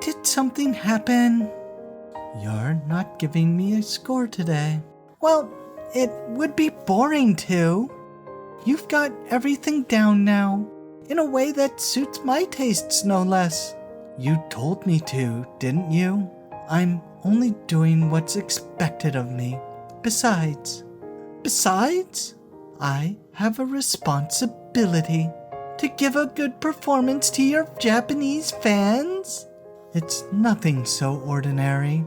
Did something happen? You're not giving me a score today. Well, it would be boring to. You've got everything down now, in a way that suits my tastes no less. You told me to, didn't you? I'm only doing what's expected of me. Besides, I have a responsibility to give a good performance to your Japanese fans. It's nothing so ordinary.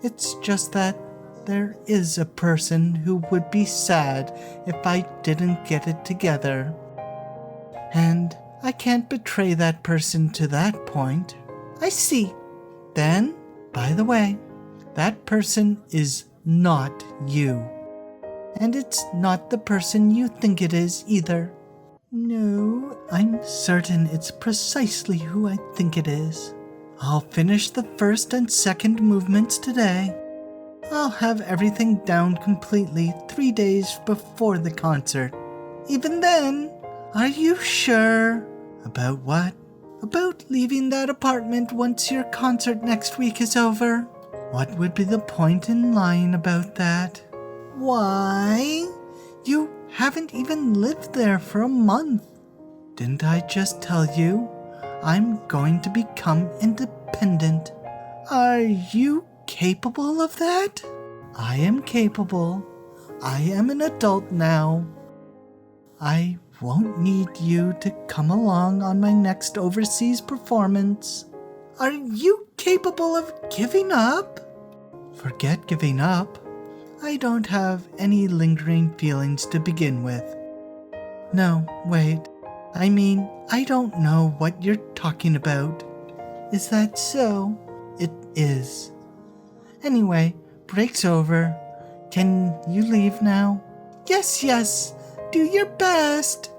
It's just that there is a person who would be sad if I didn't get it together. And I can't betray that person to that point. I see. Then, by the way, that person is not you. And it's not the person you think it is either. No, I'm certain it's precisely who I think it is. I'll finish the first and second movements today. I'll have everything down completely 3 days before the concert. Even then, are you sure? About what? About leaving that apartment once your concert next week is over? What would be the point in lying about that? Why? You haven't even lived there for a month. Didn't I just tell you? I'm going to become independent. Are you capable of that? I am capable. I am an adult now. I won't need you to come along on my next overseas performance. Are you capable of giving up? Forget giving up. I don't have any lingering feelings to begin with. No, wait. I mean, I don't know what you're talking about. Is that so? It is. Anyway, break's over. Can you leave now? Yes. Do your best.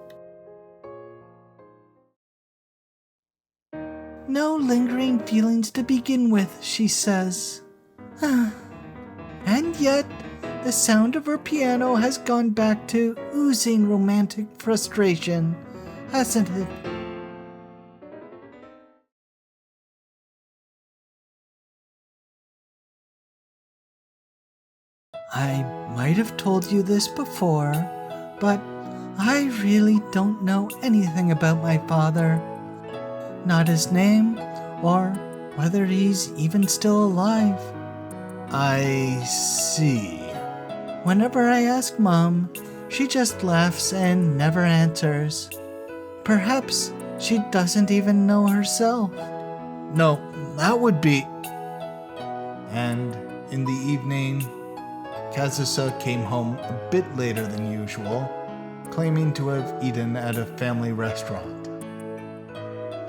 No lingering feelings to begin with, she says. And yet, the sound of her piano has gone back to oozing romantic frustration, hasn't it? I might have told you this before, but I really don't know anything about my father. Not his name, or whether he's even still alive. I see. Whenever I ask Mom, she just laughs and never answers. Perhaps she doesn't even know herself. No, that would be... And in the evening, Kazusa came home a bit later than usual, claiming to have eaten at a family restaurant.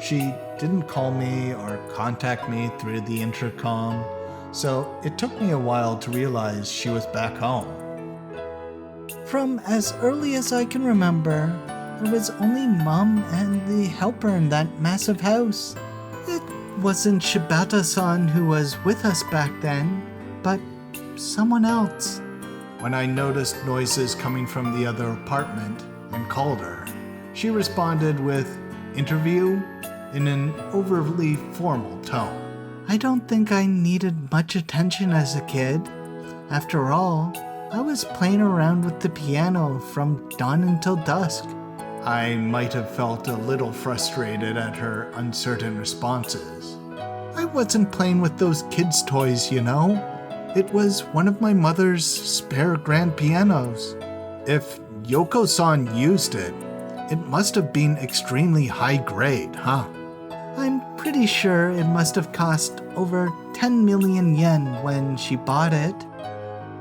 She didn't call me or contact me through the intercom, so it took me a while to realize she was back home. From as early as I can remember, there was only Mom and the helper in that massive house. It wasn't Shibata-san who was with us back then, but someone else. When I noticed noises coming from the other apartment and called her, she responded with interview in an overly formal tone. I don't think I needed much attention as a kid. After all, I was playing around with the piano from dawn until dusk. I might have felt a little frustrated at her uncertain responses. I wasn't playing with those kids' toys, you know. It was one of my mother's spare grand pianos. If Yoko-san used it, it must have been extremely high grade, huh? I'm pretty sure it must have cost over 10 million yen when she bought it.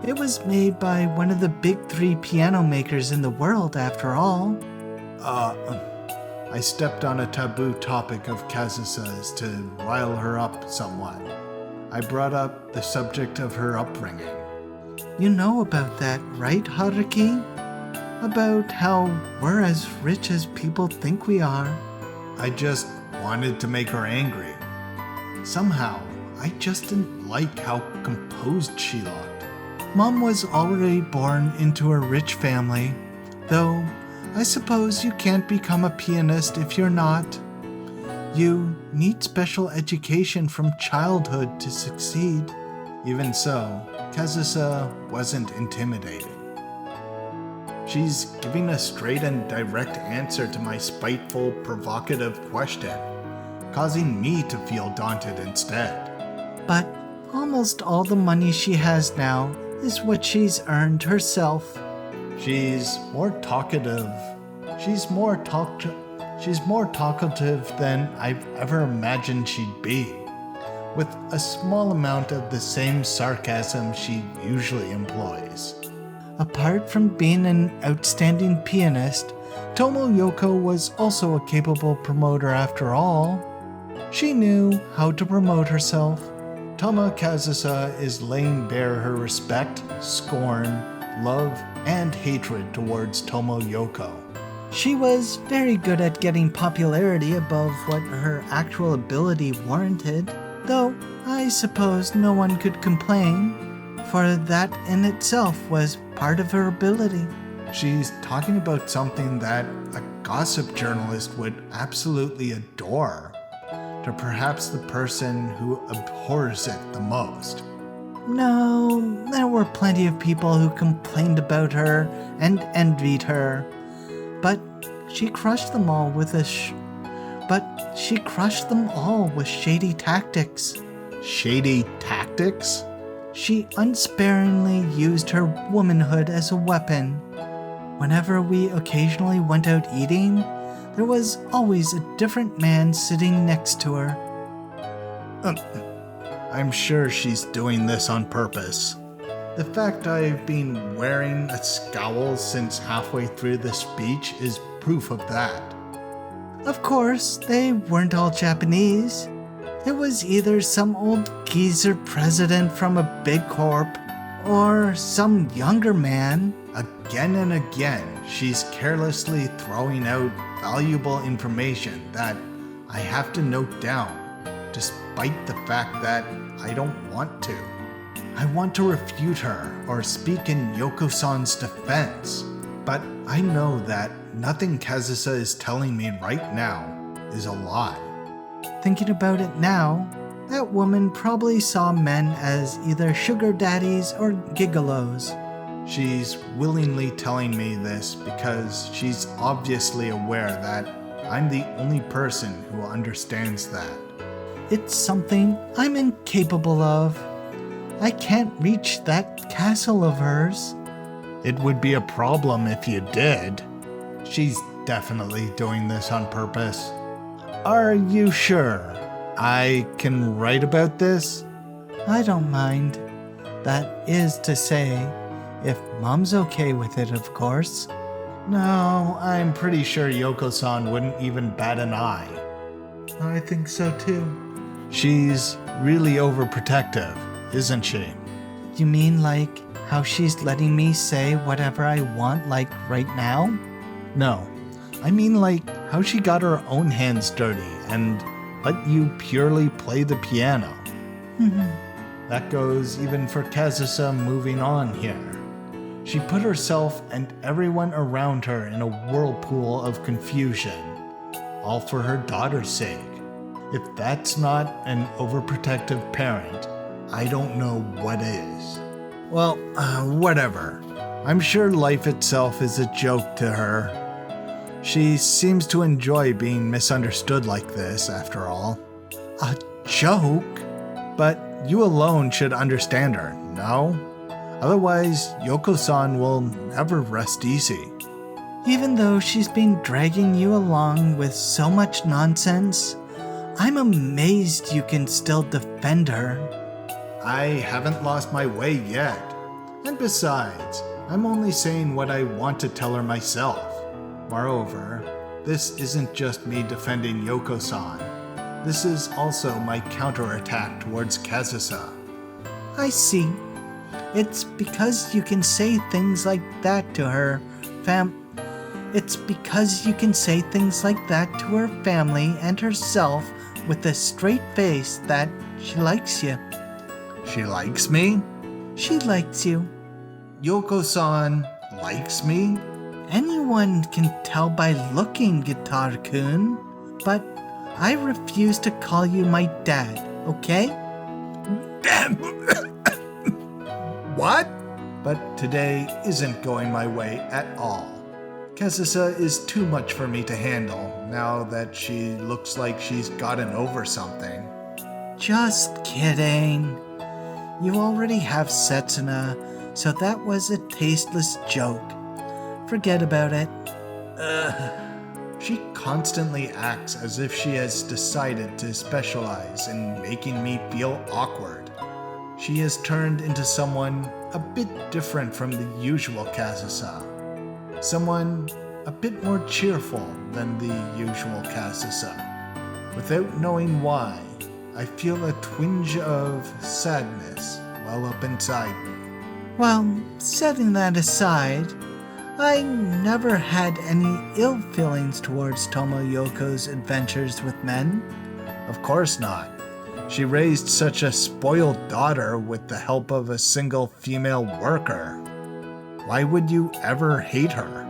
It was made by one of the big 3 piano makers in the world, after all. I stepped on a taboo topic of Kazusa's to rile her up somewhat. I brought up the subject of her upbringing. You know about that, right, Haruki? About how we're as rich as people think we are. I just wanted to make her angry. Somehow, I just didn't like how composed she looked. Mom was already born into a rich family, though I suppose you can't become a pianist if you're not. You need special education from childhood to succeed. Even so, Kazusa wasn't intimidated. She's giving a straight and direct answer to my spiteful, provocative question, causing me to feel daunted instead. But almost all the money she has now is what she's earned herself. She's more talkative. She's more talkative than I've ever imagined she'd be, with a small amount of the same sarcasm she usually employs. Apart from being an outstanding pianist, Tomoyoko was also a capable promoter after all. She knew how to promote herself. Toma Kazusa is laying bare her respect, scorn, love, and hatred towards Tomoyoko. She was very good at getting popularity above what her actual ability warranted, though I suppose no one could complain, for that in itself was part of her ability. She's talking about something that a gossip journalist would absolutely adore, to perhaps the person who abhors it the most. No, there were plenty of people who complained about her and envied her, but she crushed them all with shady tactics. Shady tactics? She unsparingly used her womanhood as a weapon. Whenever we occasionally went out eating, there was always a different man sitting next to her. I'm sure she's doing this on purpose. The fact I've been wearing a scowl since halfway through the speech is proof of that. Of course, they weren't all Japanese. It was either some old geezer president from a big corp, or some younger man. Again and again, she's carelessly throwing out valuable information that I have to note down, despite the fact that I don't want to. I want to refute her or speak in Yoko-san's defense, but I know that nothing Kazusa is telling me right now is a lie. Thinking about it now, that woman probably saw men as either sugar daddies or gigolos. She's willingly telling me this because she's obviously aware that I'm the only person who understands that. It's something I'm incapable of. I can't reach that castle of hers. It would be a problem if you did. She's definitely doing this on purpose. Are you sure I can write about this? I don't mind. That is to say, if Mom's okay with it, of course. No, I'm pretty sure Yoko-san wouldn't even bat an eye. I think so too. She's really overprotective, isn't she? You mean like how she's letting me say whatever I want, like right now? No, I mean like how she got her own hands dirty and let you purely play the piano. That goes even for Kazusa moving on here. She put herself and everyone around her in a whirlpool of confusion, all for her daughter's sake. If that's not an overprotective parent, I don't know what is. Well, whatever. I'm sure life itself is a joke to her. She seems to enjoy being misunderstood like this, after all. A joke? But you alone should understand her, no? Otherwise, Yoko-san will never rest easy. Even though she's been dragging you along with so much nonsense, I'm amazed you can still defend her. I haven't lost my way yet. And besides, I'm only saying what I want to tell her myself. Moreover, this isn't just me defending Yoko-san. This is also my counterattack towards Kazusa. I see. It's because you can say things like that to her, It's because you can say things like that to her family and herself with a straight face that she likes you. She likes me? She likes you. Yoko-san likes me? Anyone can tell by looking, Guitar-kun. But I refuse to call you my dad, okay? Damn! What? But today isn't going my way at all. Kazusa is too much for me to handle now that she looks like she's gotten over something. Just kidding. You already have Setsuna, so that was a tasteless joke. Forget about it. She constantly acts as if she has decided to specialize in making me feel awkward. She has turned into someone a bit different from the usual Kazusa. Someone a bit more cheerful than the usual Kazusa. Without knowing why, I feel a twinge of sadness well up inside me. Well, setting that aside, I never had any ill feelings towards Tomoyoko's adventures with men. Of course not. She raised such a spoiled daughter with the help of a single female worker. Why would you ever hate her?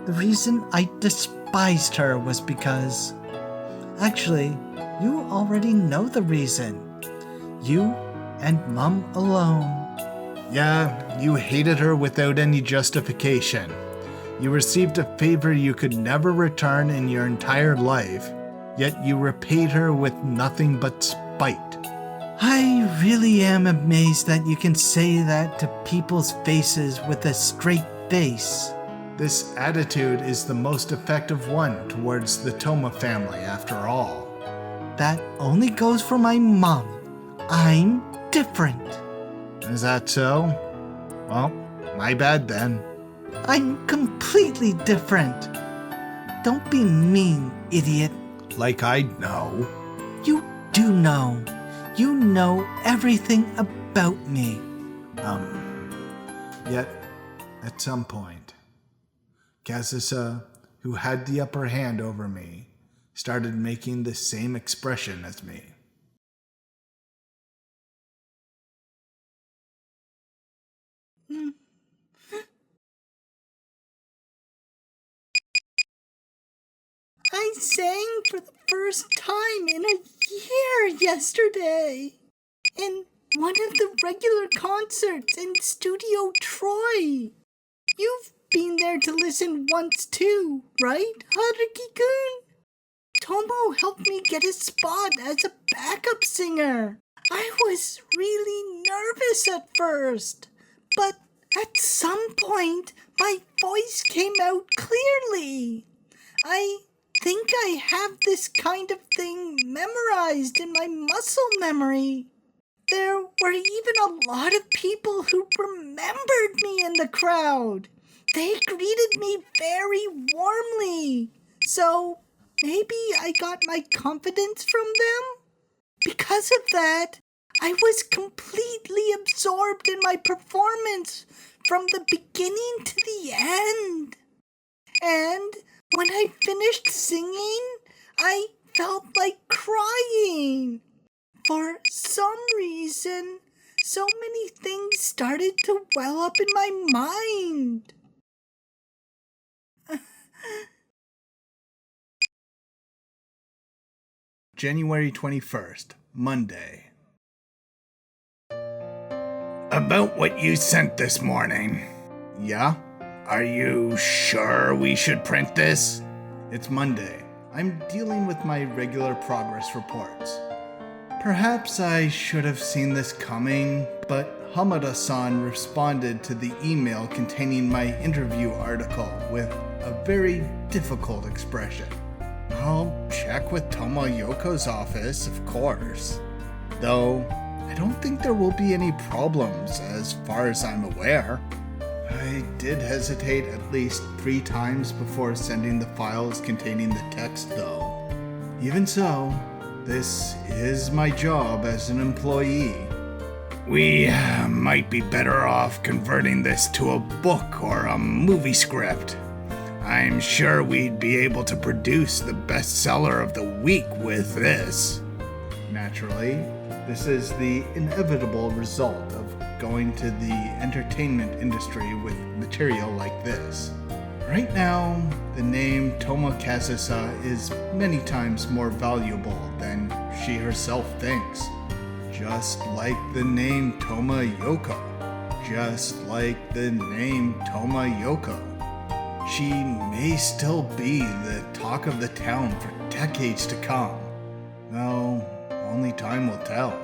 The reason I despised her was because... Actually, you already know the reason. You and Mum alone. Yeah, you hated her without any justification. You received a favor you could never return in your entire life, yet you repaid her with nothing but spite. I really am amazed that you can say that to people's faces with a straight face. This attitude is the most effective one towards the Toma family, after all. That only goes for my mom. I'm different. Is that so? Well, my bad then. I'm completely different. Don't be mean, idiot. Like I'd know. You do know. You know everything about me. Yet, at some point, Kazusa, who had the upper hand over me, started making the same expression as me. I sang for the first time in a year yesterday. In one of the regular concerts in Studio Troy. You've been there to listen once too, right, Haruki-kun? Tomo helped me get a spot as a backup singer. I was really nervous at first, but at some point my voice came out clearly. I think I have this kind of thing memorized in my muscle memory. There were even a lot of people who remembered me in the crowd. They greeted me very warmly. So maybe I got my confidence from them? Because of that, I was completely absorbed in my performance from the beginning to the end. And when I finished singing, I felt like crying. For some reason, so many things started to well up in my mind. January 21st, Monday. About what you sent this morning. Yeah? Are you sure we should print this? It's Monday. I'm dealing with my regular progress reports. Perhaps I should have seen this coming, but Hamada-san responded to the email containing my interview article with a very difficult expression. I'll check with Tomoyoko's office, of course. Though, I don't think there will be any problems as far as I'm aware. I did hesitate at least 3 times before sending the files containing the text, though. Even so, this is my job as an employee. We might be better off converting this to a book or a movie script. I'm sure we'd be able to produce the bestseller of the week with this. Naturally, this is the inevitable result of going to the entertainment industry with material like this. Right now, the name Tomo Kazusa is many times more valuable than she herself thinks. Just like the name Toma Yoko. Just like the name Toma Yoko. She may still be the talk of the town for decades to come. Though, only time will tell.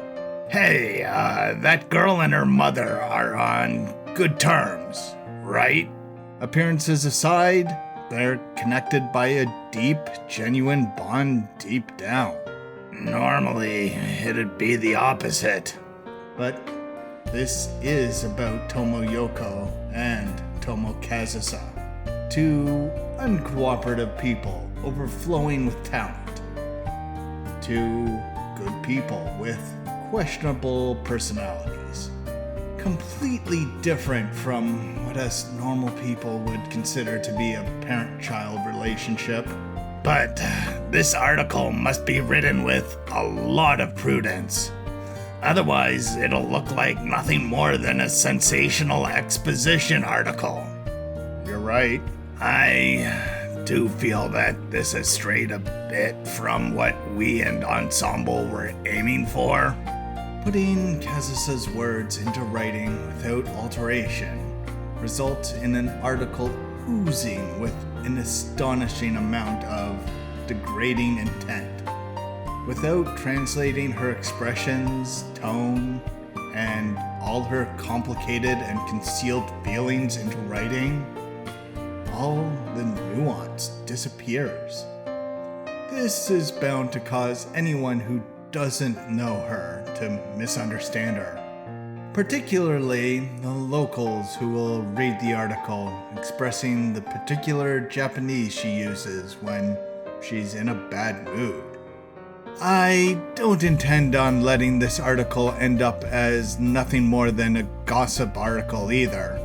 Hey, that girl and her mother are on good terms, right? Appearances aside, they're connected by a deep, genuine bond deep down. Normally, it'd be the opposite. But this is about Tomo Yoko and Tomo Kazusa. Two uncooperative people overflowing with talent. Two good people with questionable personalities. Completely different from what us normal people would consider to be a parent-child relationship. But this article must be written with a lot of prudence. Otherwise, it'll look like nothing more than a sensational exposition article. You're right. I do feel that this has strayed a bit from what we and Ensemble were aiming for. Putting Kazusa's words into writing without alteration results in an article oozing with an astonishing amount of degrading intent. Without translating her expressions, tone, and all her complicated and concealed feelings into writing, all the nuance disappears. This is bound to cause anyone who doesn't know her to misunderstand her. Particularly the locals who will read the article expressing the particular Japanese she uses when she's in a bad mood. I don't intend on letting this article end up as nothing more than a gossip article either.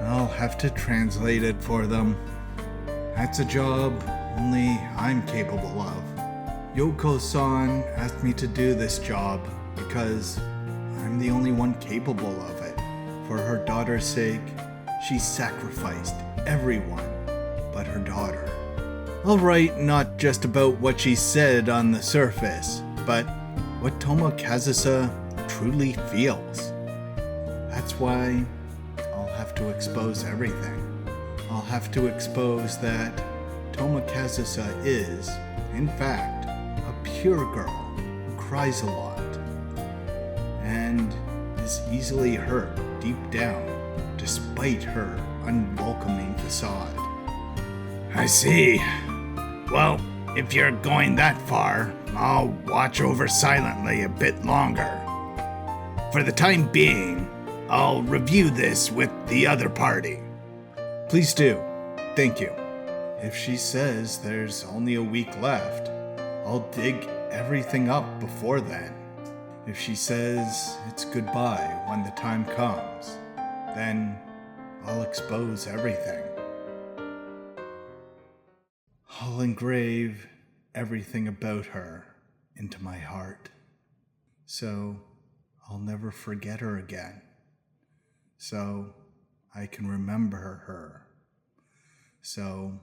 I'll have to translate it for them. That's a job only I'm capable of. Yoko-san asked me to do this job because I'm the only one capable of it. For her daughter's sake, she sacrificed everyone but her daughter. I'll write not just about what she said on the surface, but what Tomo Kazusa truly feels. That's why I'll have to expose everything. I'll have to expose that Tomo Kazusa is, in fact, a pure girl who cries a lot and is easily hurt deep down despite her unwelcoming facade. I see. Well, if you're going that far, I'll watch over silently a bit longer. For the time being, I'll review this with the other party. Please do. Thank you. If she says there's only a week left, I'll dig everything up before then. If she says it's goodbye when the time comes, then I'll expose everything. I'll engrave everything about her into my heart, so I'll never forget her again, so I can remember her, so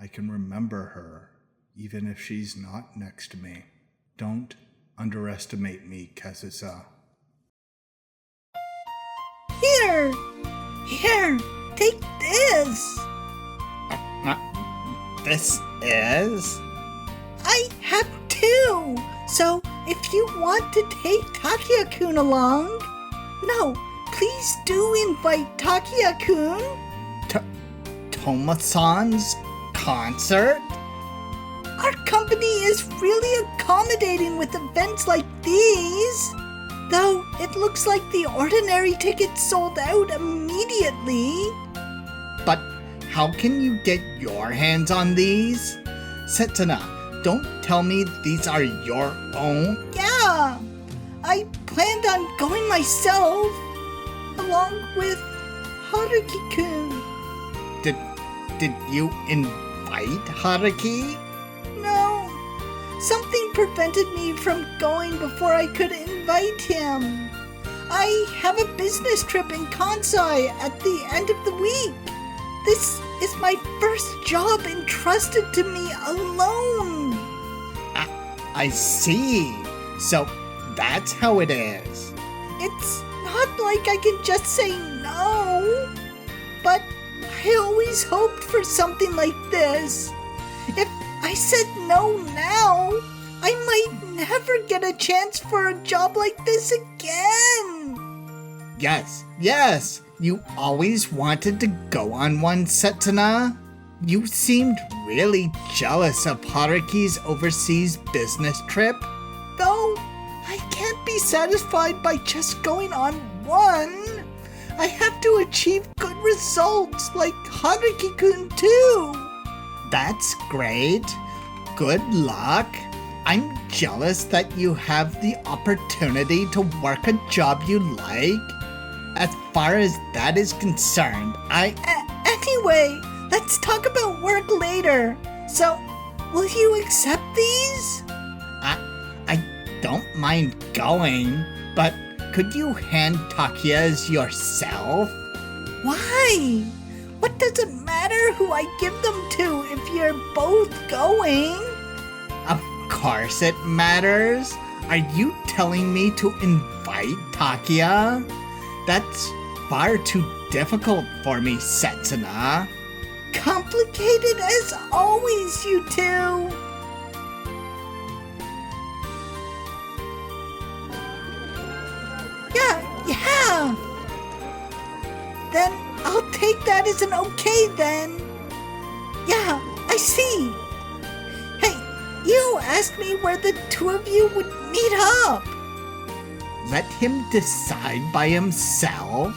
I can remember her even if she's not next to me. Don't underestimate me, Kazusa. Here, take this. This is? I have two. So if you want to take Takia-kun along, no, please do invite Takia-kun. Toma-san's concert? Our company is really accommodating with events like these. Though it looks like the ordinary tickets sold out immediately. But how can you get your hands on these? Setsuna, don't tell me these are your own. Yeah, I planned on going myself, along with Haruki-kun. Did you invite Haruki? No, something prevented me from going before I could invite him. I have a business trip in Kansai at the end of the week. This is my first job entrusted to me alone. I see. So that's how it is. It's not like I can just say no. But I always hoped for something like this. If I said no now, I might never get a chance for a job like this again. Yes. You always wanted to go on one, Setsuna. You seemed really jealous of Haruki's overseas business trip. Though I can't be satisfied by just going on one. I have to achieve good results like Haruki-kun too. That's great. Good luck. I'm jealous that you have the opportunity to work a job you like. As far as that is concerned, Anyway, let's talk about work later. So, will you accept these? I don't mind going, but could you hand Takiya's yourself? Why? What does it matter who I give them to if you're both going? Of course it matters. Are you telling me to invite Takiya? That's far too difficult for me, Setsuna. Complicated as always, you two. Yeah. Then I'll take that as an okay then. Yeah, I see. Hey, you asked me where the two of you would meet up. Let him decide by himself.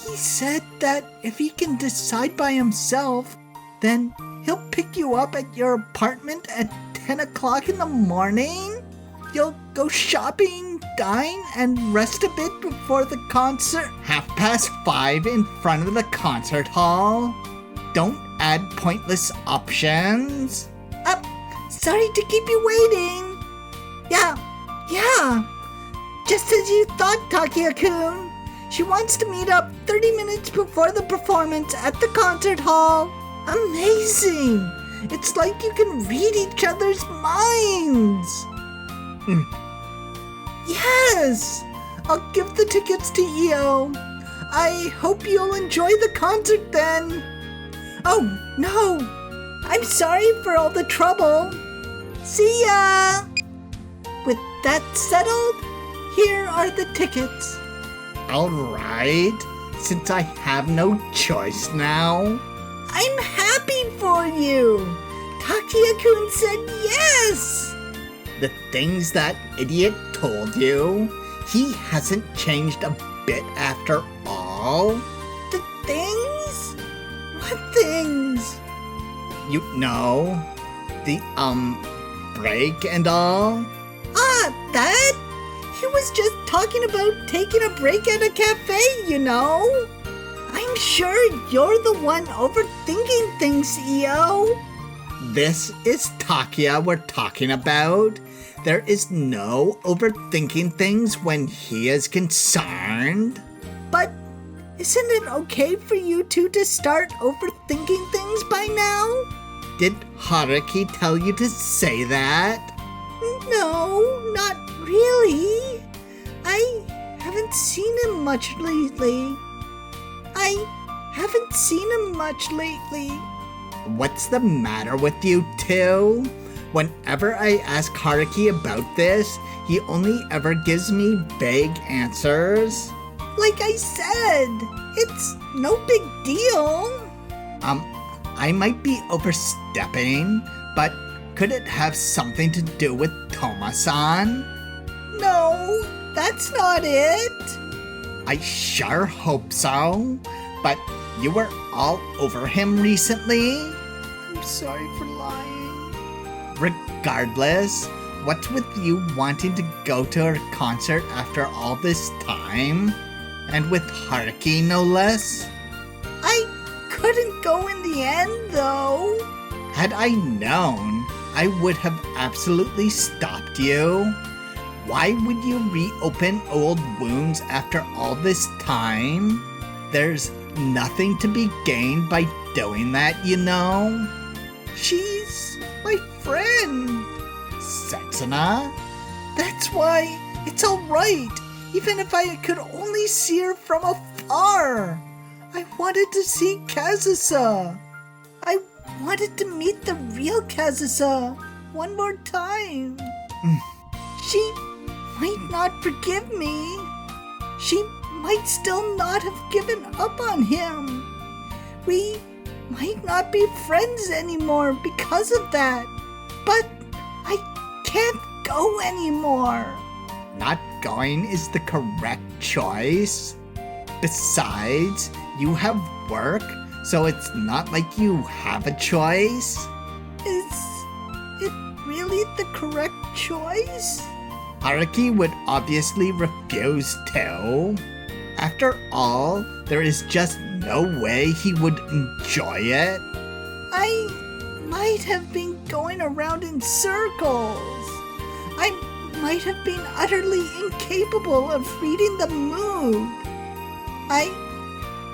He said that if he can decide by himself, then he'll pick you up at your apartment at 10 o'clock in the morning. You'll go shopping, dine, and rest a bit before the concert. 5:30 in front of the concert hall. Don't add pointless options. Sorry to keep you waiting. Yeah. Just as you thought, Takiya-kun. She wants to meet up 30 minutes before the performance at the concert hall. Amazing! It's like you can read each other's minds. Yes! I'll give the tickets to Io. I hope you'll enjoy the concert then. Oh, no! I'm sorry for all the trouble. See ya! With that settled, here are the tickets. Alright, since I have no choice now. I'm happy for you! Takiya-kun said yes! The things that idiot told you, he hasn't changed a bit after all. The things? What things? You know, the, break and all. That? He was just talking about taking a break at a cafe, you know? I'm sure you're the one overthinking things, Io. This is Takiya we're talking about. There is no overthinking things when he is concerned. But isn't it okay for you two to start overthinking things by now? Did Haruki tell you to say that? No, not really. I haven't seen him much lately. What's the matter with you two? Whenever I ask Haruki about this, he only ever gives me vague answers. Like I said, it's no big deal. I might be overstepping, but could it have something to do with Toma-san? No, that's not it. I sure hope so, but you were all over him recently. I'm sorry for lying. Regardless, what's with you wanting to go to her concert after all this time? And with Haruki, no less? I couldn't go in the end, though. Had I known, I would have absolutely stopped you. Why would you reopen old wounds after all this time? There's nothing to be gained by doing that, you know? She's my friend. Setsuna? That's why it's alright, even if I could only see her from afar. I wanted to see Kazusa. I wanted to meet the real Kazusa one more time. She might not forgive me. She might still not have given up on him. We might not be friends anymore because of that. But I can't go anymore. Not going is the correct choice. Besides, you have work, so it's not like you have a choice. Is it really the correct choice? Haruki would obviously refuse to. After all, there is just no way he would enjoy it. I might have been going around in circles. I might have been utterly incapable of reading the mood. I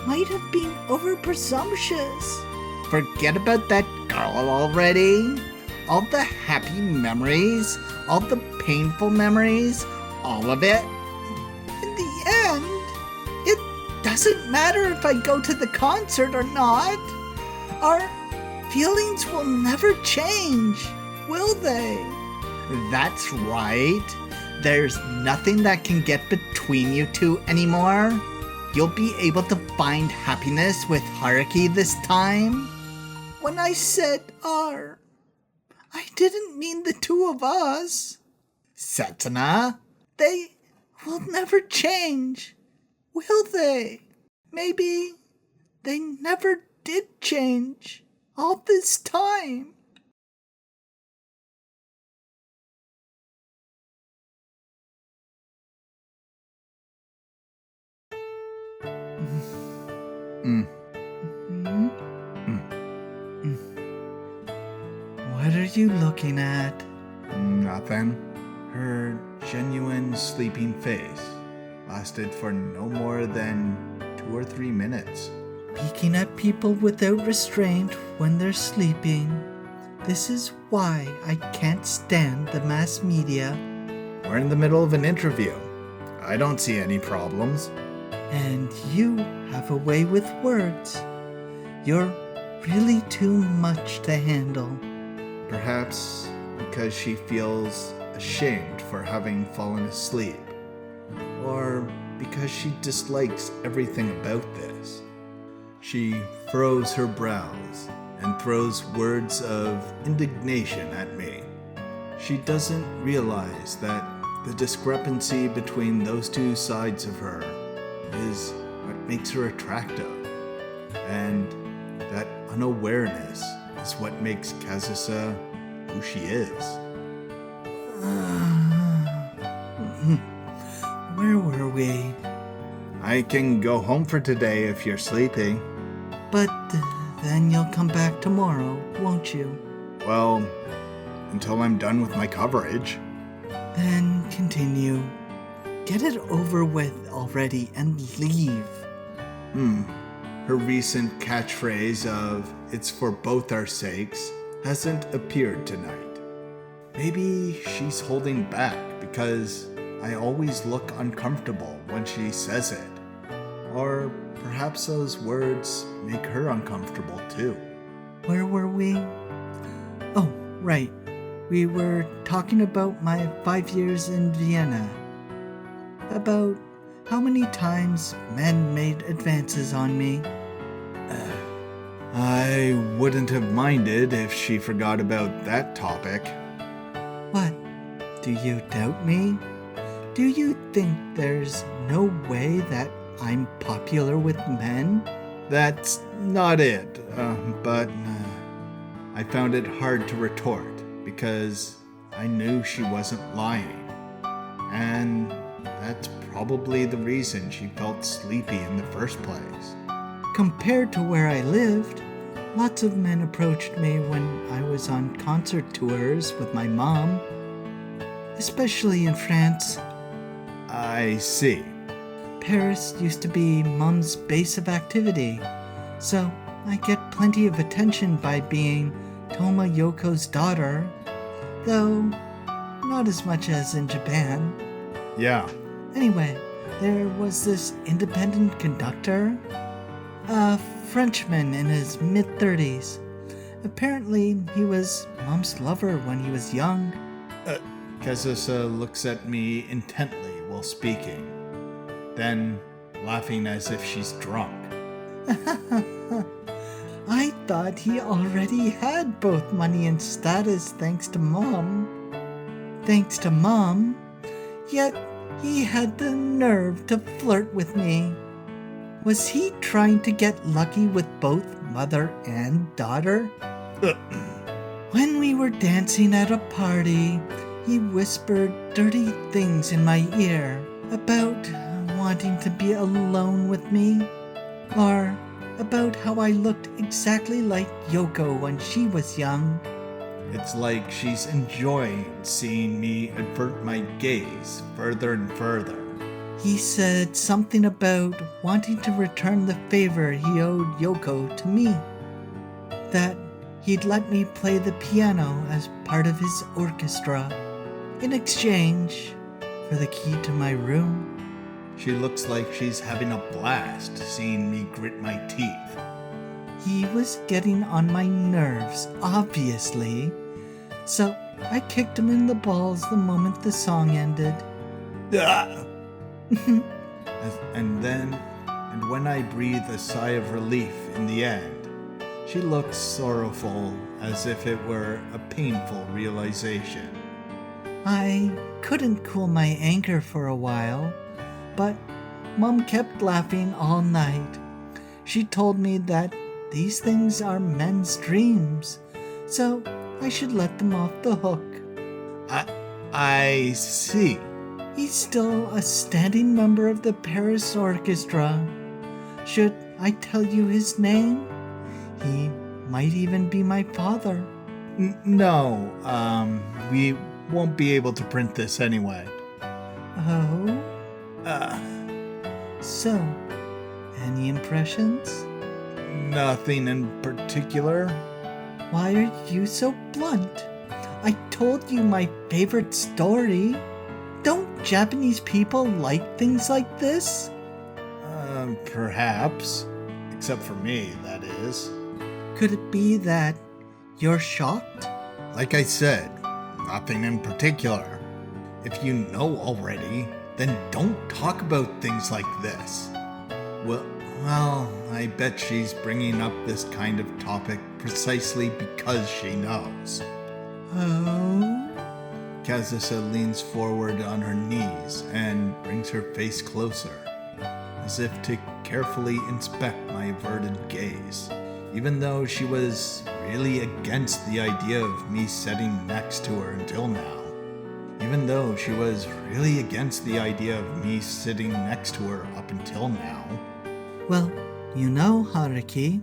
might have been over-presumptuous. Forget about that girl already. All the happy memories, all the painful memories, all of it. In the end, it doesn't matter if I go to the concert or not. Our feelings will never change, will they? That's right. There's nothing that can get between you two anymore. You'll be able to find happiness with Haruki this time. When I said "our," I didn't mean the two of us. Setsuna? They will never change, will they? Maybe they never did change all this time. What are you looking at? Nothing. Her genuine sleeping face lasted for no more than 2 or 3 minutes. Peeking at people without restraint when they're sleeping. This is why I can't stand the mass media. We're in the middle of an interview. I don't see any problems. And you have a way with words. You're really too much to handle. Perhaps because she feels ashamed for having fallen asleep. Or because she dislikes everything about this. She furrows her brows and throws words of indignation at me. She doesn't realize that the discrepancy between those two sides of her is what makes her attractive, and that unawareness is what makes Kazusa who she is. Where were we? I can go home for today if you're sleepy. But then you'll come back tomorrow, won't you? Well, until I'm done with my coverage. Then continue. Get it over with already and leave. Her recent catchphrase of "it's for both our sakes" hasn't appeared tonight. Maybe she's holding back because I always look uncomfortable when she says it. Or perhaps those words make her uncomfortable too. Where were we? Oh, right. We were talking about my 5 years in Vienna. About how many times men made advances on me. I wouldn't have minded if she forgot about that topic. What? Do you doubt me? Do you think there's no way that I'm popular with men? That's not it, but I found it hard to retort because I knew she wasn't lying. And that's probably the reason she felt sleepy in the first place. Compared to where I lived, lots of men approached me when I was on concert tours with my mom, especially in France. I see. Paris used to be Mom's base of activity, so I get plenty of attention by being Toma Yoko's daughter, though not as much as in Japan. Yeah. Anyway, there was this independent conductor, a Frenchman in his mid-30s. Apparently, he was Mom's lover when he was young. Kazusa looks at me intently while speaking, then laughing as if she's drunk. I thought he already had both money and status thanks to Mom. Yet he had the nerve to flirt with me. Was he trying to get lucky with both mother and daughter? When we were dancing at a party, he whispered dirty things in my ear about wanting to be alone with me, or about how I looked exactly like Yoko when she was young. It's like she's enjoying seeing me avert my gaze further and further. He said something about wanting to return the favor he owed Yoko to me. That he'd let me play the piano as part of his orchestra in exchange for the key to my room. She looks like she's having a blast seeing me grit my teeth. He was getting on my nerves, obviously, so I kicked him in the balls the moment the song ended. And when I breathe a sigh of relief in the end, she looks sorrowful as if it were a painful realization. I couldn't cool my anger for a while, but Mom kept laughing all night. She told me that these things are men's dreams, so I should let them off the hook. I see. He's still a standing member of the Paris Orchestra. Should I tell you his name? He might even be my father. No, we won't be able to print this anyway. Oh? So, any impressions? Nothing in particular. Why are you so blunt? I told you my favorite story. Don't Japanese people like things like this? Perhaps. Except for me, that is. Could it be that you're shocked? Like I said, nothing in particular. If you know already, then don't talk about things like this. Well, I bet she's bringing up this kind of topic precisely because she knows. Oh? Kazusa leans forward on her knees and brings her face closer, as if to carefully inspect my averted gaze, even though she was really against the idea of me sitting next to her until now. Even though she was really against the idea of me sitting next to her up until now. Well, you know, Haruki,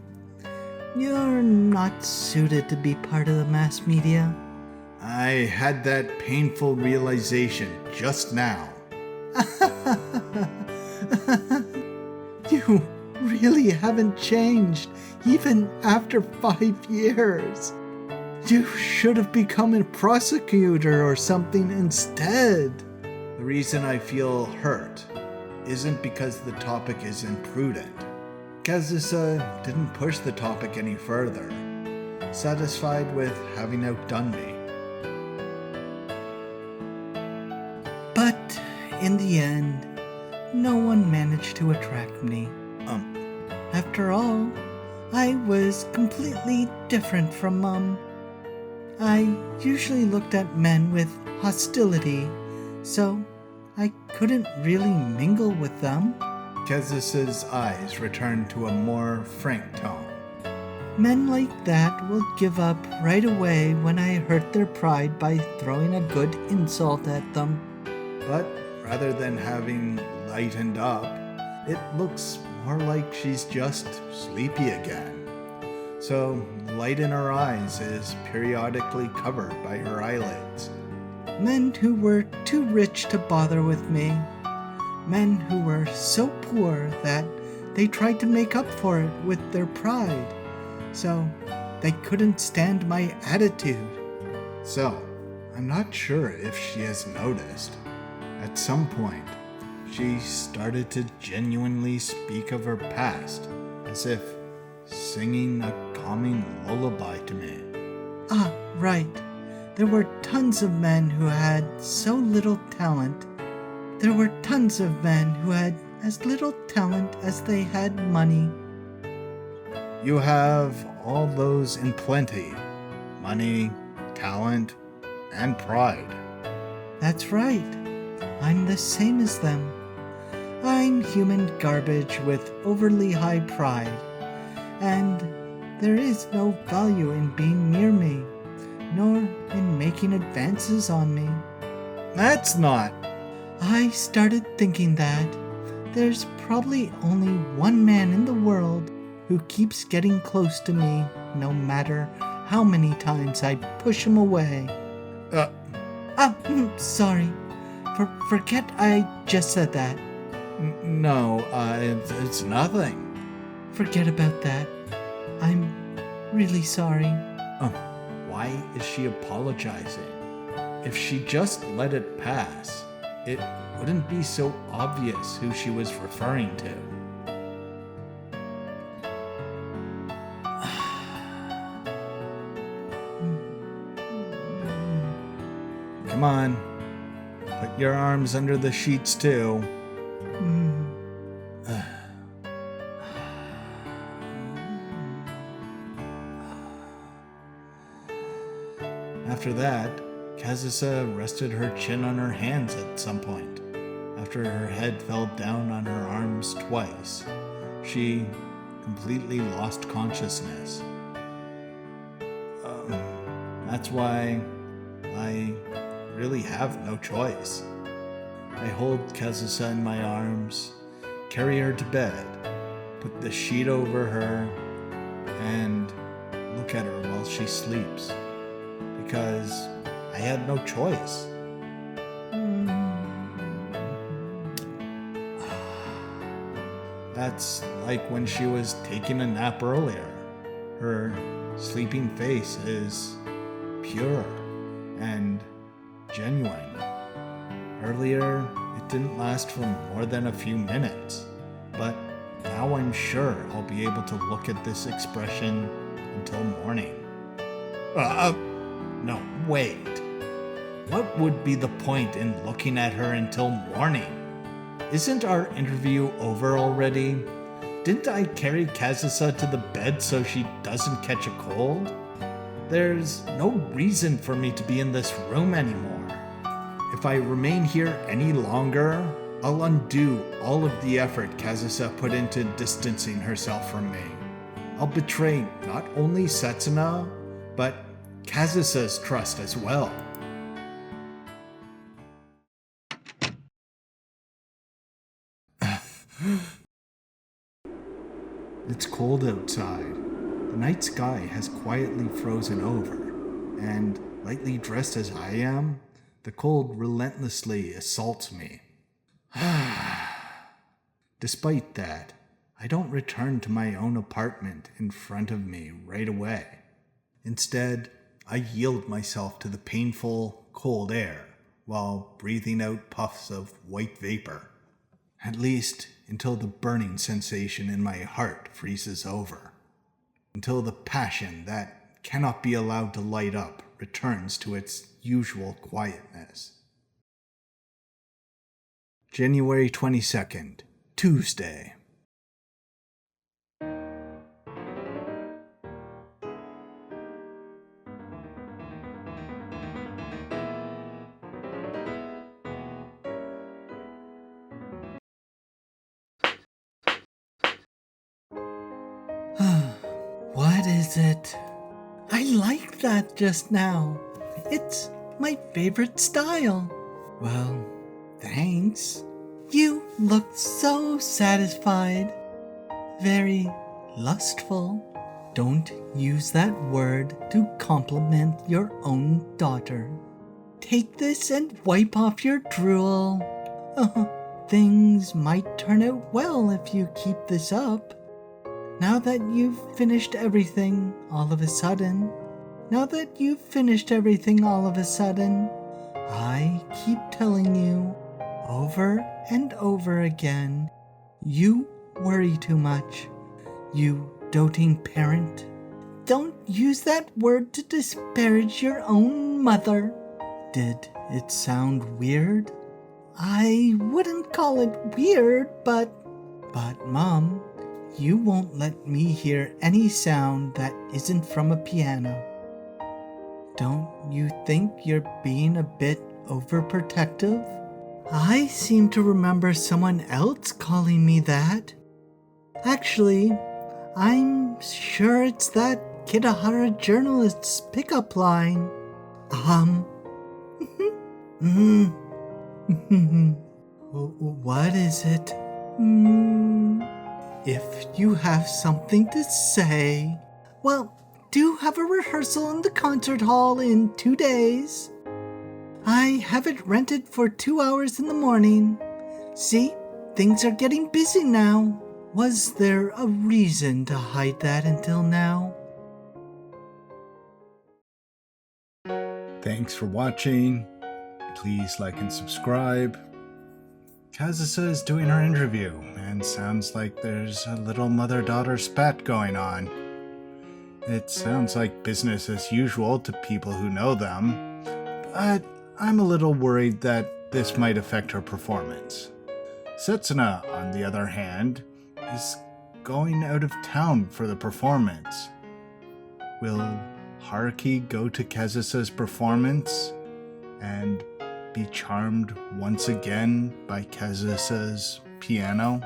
you're not suited to be part of the mass media. I had that painful realization just now. You really haven't changed, even after 5 years. You should have become a prosecutor or something instead. The reason I feel hurt isn't because the topic is imprudent. Kazusa didn't push the topic any further, satisfied with having outdone me. But in the end, no one managed to attract me. After all, I was completely different from Mom. I usually looked at men with hostility, so I couldn't really mingle with them. Kazusa's eyes returned to a more frank tone. Men like that will give up right away when I hurt their pride by throwing a good insult at them. But rather than having lightened up, it looks more like she's just sleepy again. So the light in her eyes is periodically covered by her eyelids. Men who were too rich to bother with me. Men who were so poor that they tried to make up for it with their pride. So they couldn't stand my attitude. So, I'm not sure if she has noticed. At some point, she started to genuinely speak of her past, as if singing a calming lullaby to me. Ah, right. There were tons of men who had so little talent. There were tons of men who had as little talent as they had money. You have all those in plenty. Money, talent, and pride. That's right. I'm the same as them. I'm human garbage with overly high pride. And there is no value in being near me, nor in making advances on me. That's not. I started thinking that there's probably only one man in the world who keeps getting close to me no matter how many times I push him away. Sorry. Forget I just said that. No, it's nothing. Forget about that. I'm really sorry. Why is she apologizing? If she just let it pass, it wouldn't be so obvious who she was referring to. Come on. Put your arms under the sheets too. After that, Kazusa rested her chin on her hands at some point. After her head fell down on her arms twice, she completely lost consciousness. That's why I really have no choice. I hold Kazusa in my arms, carry her to bed, put the sheet over her, and look at her while she sleeps. Because I had no choice. That's like when she was taking a nap earlier. Her sleeping face is pure and genuine. Earlier, it didn't last for more than a few minutes, but now I'm sure I'll be able to look at this expression until morning. No, wait. What would be the point in looking at her until morning? Isn't our interview over already? Didn't I carry Kazusa to the bed so she doesn't catch a cold? There's no reason for me to be in this room anymore. If I remain here any longer, I'll undo all of the effort Kazusa put into distancing herself from me. I'll betray not only Setsuna, but Kazusa's trust as well. It's cold outside. The night sky has quietly frozen over, and lightly dressed as I am, the cold relentlessly assaults me. Despite that, I don't return to my own apartment in front of me right away. Instead, I yield myself to the painful, cold air while breathing out puffs of white vapor. At least until the burning sensation in my heart freezes over. Until the passion that cannot be allowed to light up returns to its usual quietness. January 22nd, Tuesday. What is it? I liked that just now. It's my favorite style. Well, thanks. You looked so satisfied. Very lustful. Don't use that word to compliment your own daughter. Take this and wipe off your drool. things might turn out well if you keep this up. Now that you've finished everything all of a sudden, I keep telling you over and over again, you worry too much, you doting parent. Don't use that word to disparage your own mother. Did it sound weird? I wouldn't call it weird, but Mom, you won't let me hear any sound that isn't from a piano. Don't you think you're being a bit overprotective? I seem to remember someone else calling me that. Actually, I'm sure it's that Kitahara journalist's pickup line. What is it? If you have something to say, well, do have a rehearsal in the concert hall in 2 days. I have it rented for 2 hours in the morning. See, things are getting busy now. Was there a reason to hide that until now? Thanks for watching. Please like and subscribe. Kazusa is doing her interview, and sounds like there's a little mother-daughter spat going on. It sounds like business as usual to people who know them, but I'm a little worried that this might affect her performance. Setsuna, on the other hand, is going out of town for the performance. Will Haruki go to Kazusa's performance and be charmed once again by Kazusa's piano?